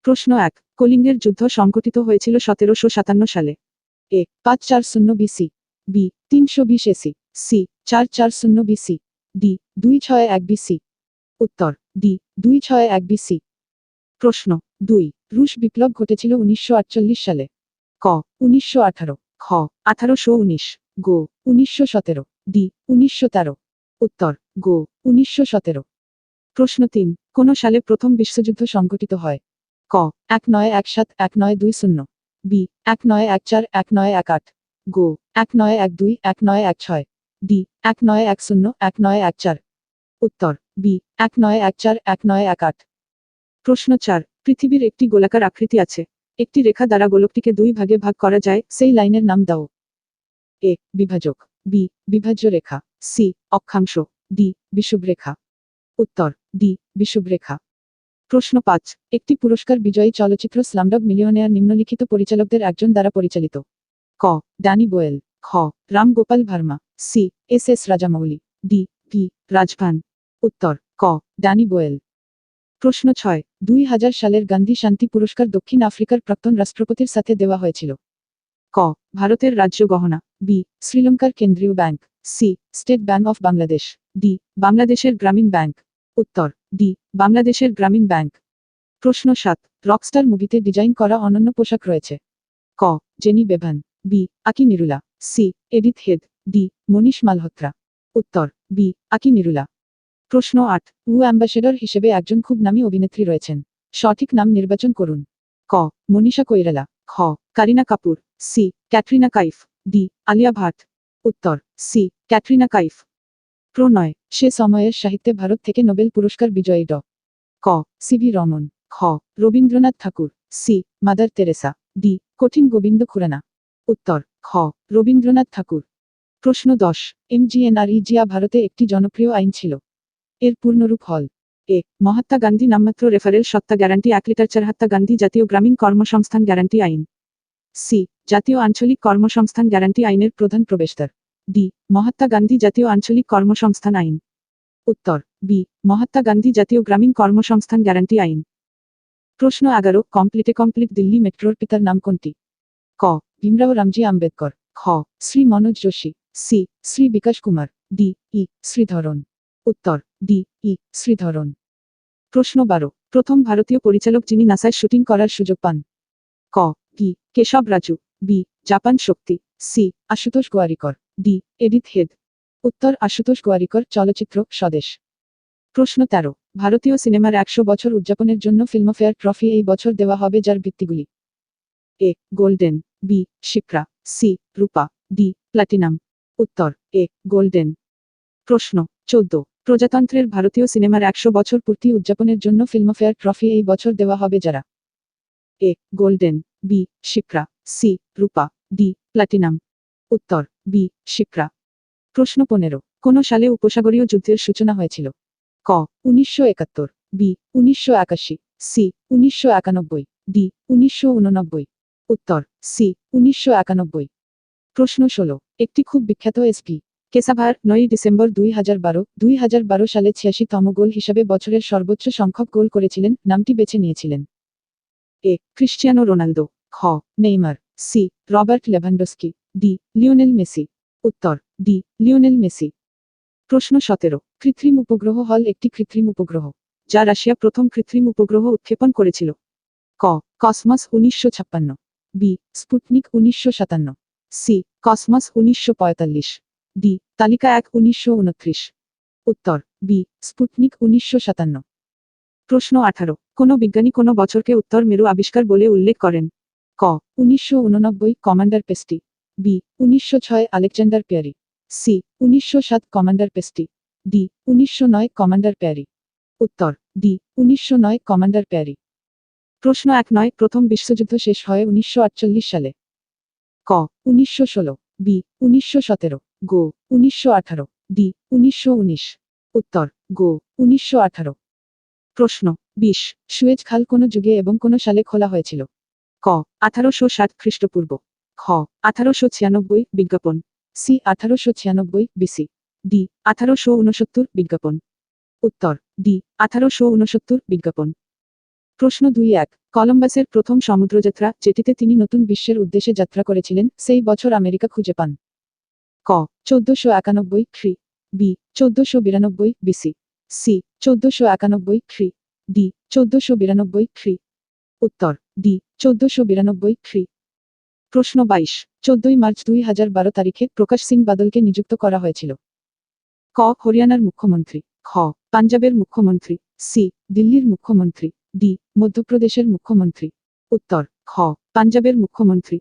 প্রশ্ন ১, কলিঙ্গের যুদ্ধ সংঘটিত হয়েছিল 1757 সালে। A 540 BC, B 320 AC, C 440 BC, D 261 BC. উত্তর ডি 261 বিসি। প্রশ্ন 2, রুশ বিপ্লব ঘটেছিল 1948 সালে। ক 1918, খ 1819, গো 1917, ডি 1913। উত্তর গো 1917। প্রশ্ন 3, কোন সালে প্রথম বিশ্বযুদ্ধ সংঘটিত হয়? ক 1917, 1920, বি 1914, 1918, গো 1912, 1916, ডি 1910, 1914। উত্তর বি 1914, 1918। প্রশ্ন 4, পৃথিবীর একটি গোলাকার আকৃতি আছে। একটি রেখা দ্বারা গোলকটিকে 2 ভাগে ভাগ করা যায়, সেই লাইনের নাম দাও। এ বিভাজক, বি বিভাজ্য রেখা, সি অক্ষাংশ, ডি বিষুবরেখা। উত্তর ডি বিষুবরেখা। প্রশ্ন 5, একটি পুরস্কার বিজয়ী চলচ্চিত্র স্লামডগ মিলিয়নেয়ার নিম্নলিখিত পরিচালকদের একজন দ্বারা পরিচালিত? ক ড্যানি বোয়েল, খ Ram Gopal Varma, C S S Rajamouli, D V রাজভান। উত্তর ক ড্যানি বোয়েল। প্রশ্ন 6, 2000 সালের গান্ধী শান্তি পুরস্কার দক্ষিণ আফ্রিকার প্রাক্তন রাষ্ট্রপতির সাথে দেওয়া হয়েছিল? ক ভারতের রাজ্য গহনা, বি শ্রীলঙ্কার কেন্দ্রীয় bank, C state bank of Bangladesh, D বাংলাদেশের গ্রামীণ ব্যাংক। উত্তর ডি বাংলাদেশের গ্রামীণ ব্যাংক। প্রশ্ন 7, রকস্টার মুভিতে ডিজাইন করা অনন্য পোশাক রয়েছে? ক জেনি বেভান, বি আকি নিরুলা, সি এডিথ হেড, ডি মনীষ মালহোত্রা। উত্তর বি আকি নিরুলা। প্রশ্ন 8, অ্যাম্বাসেডর হিসেবে একজন খুব নামী অভিনেত্রী রয়েছেন। সঠিক নাম নির্বাচন করুন। ক মনীষা কৈরালা, খ কারিনা কাপুর, সি ক্যাটরিনা কাইফ, ডি আলিয়া ভাট। উত্তর সি ক্যাটরিনা কাইফ। প্রণয়, সে সময়ের সাহিত্যে ভারত থেকে নোবেল পুরস্কার বিজয়ী ড ক সিভি রমন, খ রবীন্দ্রনাথ ঠাকুর, সি মাদার তেরেসা, ডি কঠিন গোবিন্দ খুরানা। উত্তর খ রবীন্দ্রনাথ ঠাকুর। প্রশ্ন 10, এমজিএনআরইজিআ ভারতে একটি জনপ্রিয় আইন ছিল। এর পূর্ণরূপ হল? এ মহাত্মা গান্ধী নামমাত্র রেফারেল সত্তা গ্যারান্টি অ্যাক্ট, মহাত্মা গান্ধী জাতীয় গ্রামীণ কর্মসংস্থান গ্যারান্টি আইন, সি জাতীয় আঞ্চলিক কর্মসংস্থান গ্যারান্টি আইনের প্রধান প্রবেশদ্বার, ডি মহাত্মা গান্ধী জাতীয় আঞ্চলিক কর্মসংস্থান আইন। উত্তর বি মহাত্মা গান্ধী জাতীয় গ্রামীণ কর্মসংস্থান গ্যারান্টি আইন। প্রশ্ন 11, কমপ্লিট দিল্লি মেট্রোর পিতার নাম কোনটি? ক ভীমরাও রামজি আম্বেদকর, খ শ্রী মনোজ যোশী, সি শ্রী বিকাশ কুমার, ডি ই শ্রীধরন। উত্তর ডি ই শ্রীধরন। প্রশ্ন 12, প্রথম ভারতীয় পরিচালক যিনি নাসায় শুটিং করার সুযোগ পান? ক ভি কেশব রাজু, বি জাপান শক্তি, C Ashutosh Gowariker, D Edith Head. উত্তর আশুতোষ গোয়ারিকর, চলচ্চিত্র স্বদেশ। প্রশ্ন 13, ভারতীয় সিনেমার 100 বছর উদযাপনের জন্য ফিল্মফেয়ার ট্রফি এই বছর দেওয়া হবে, যার ভিত্তিগুলি? A golden, B Shipra, C রূপা, ডি প্লাটিনাম। উত্তর এ গোল্ডেন। প্রশ্ন 14, প্রজাতন্ত্রের ভারতীয় সিনেমার 100 বছর পূর্তি উদযাপনের জন্য ফিল্মফেয়ার ট্রফি এই বছর দেওয়া হবে যারা? A golden, B Shipra, C রূপা, ডি প্লাটিনাম। উত্তর বি শিপ্রা। প্রশ্ন 15, কোন সালে উপসাগরীয় যুদ্ধের সূচনা হয়েছিল? ক 1971, বি 1981, সি 1991, ডি 1989। উত্তর সি 1991। প্রশ্ন 16, একটি খুব বিখ্যাত এসপি কেসাভার 9 ডিসেম্বর 2012 সালে 86তম গোল হিসাবে বছরের সর্বোচ্চ সংখ্যক গোল করেছিলেন, নামটি বেছে নিয়েছিলেন? এ ক্রিশ্চিয়ানো রোনালদো, খ Neymar, C Robert Lewandowski, D Lionel Messi. উত্তর ডি লিওনেল মেসি। প্রশ্ন 17, কৃত্রিম উপগ্রহ হল একটি কৃত্রিম উপগ্রহ যা রাশিয়া প্রথম কৃত্রিম উপগ্রহ উৎক্ষেপণ করেছিল? ক Cosmos 1956, B Sputnik 1957, C Cosmos 1945, D তালিকা 1 1929। উত্তর বি স্পুটনিক 1957। প্রশ্ন 18, কোন বিজ্ঞানী কোন বছরকে উত্তর মেরু আবিষ্কার বলে উল্লেখ করেন? ক 1989 কমান্ডার পেস্টি, B 1906 Alexander Peary, C 1907 commander পেস্টি, ডি 1909 কমান্ডার পেয়ারি। উত্তর ডি 1909 কমান্ডার পেয়ারি। প্রশ্ন 19, প্রথম বিশ্বযুদ্ধ শেষ হয় 1948 সালে? ক 1916, বি 1917, গো 1918, ডি 1919। উত্তর গো 1918। প্রশ্ন 20, সুয়েজ খাল কোন যুগে এবং কোন সালে খোলা হয়েছিল? ক 1860 খ্রিস্টপূর্ব, খ 1896 বিজ্ঞাপন, সি 1896 বিসি, ডি 1869 বিজ্ঞাপন। উত্তর ডি 1869 বিজ্ঞাপন। প্রশ্ন 2-1 কলম্বাসের প্রথম সমুদ্রযাত্রা যেটিতে তিনি নতুন বিশ্বের উদ্দেশ্যে যাত্রা করেছিলেন সেই বছর আমেরিকা খুঁজে পান। ক 1491 খ্রি বি 1492 বিসি সি 1491 খ্রি ডি 1492 খ্রি উত্তর ডি 1492 খ্রি প্রশ্ন 22 14 মার্চ 2012 তারিখে প্রকাশ সিং বাদলকে নিযুক্ত করা হয়েছিল। ক হরিয়ানার মুখ্যমন্ত্রী খ পাঞ্জাবের মুখ্যমন্ত্রী সি দিল্লির মুখ্যমন্ত্রী ডি মধ্যপ্রদেশের মুখ্যমন্ত্রী উত্তর খ পাঞ্জাবের মুখ্যমন্ত্রী।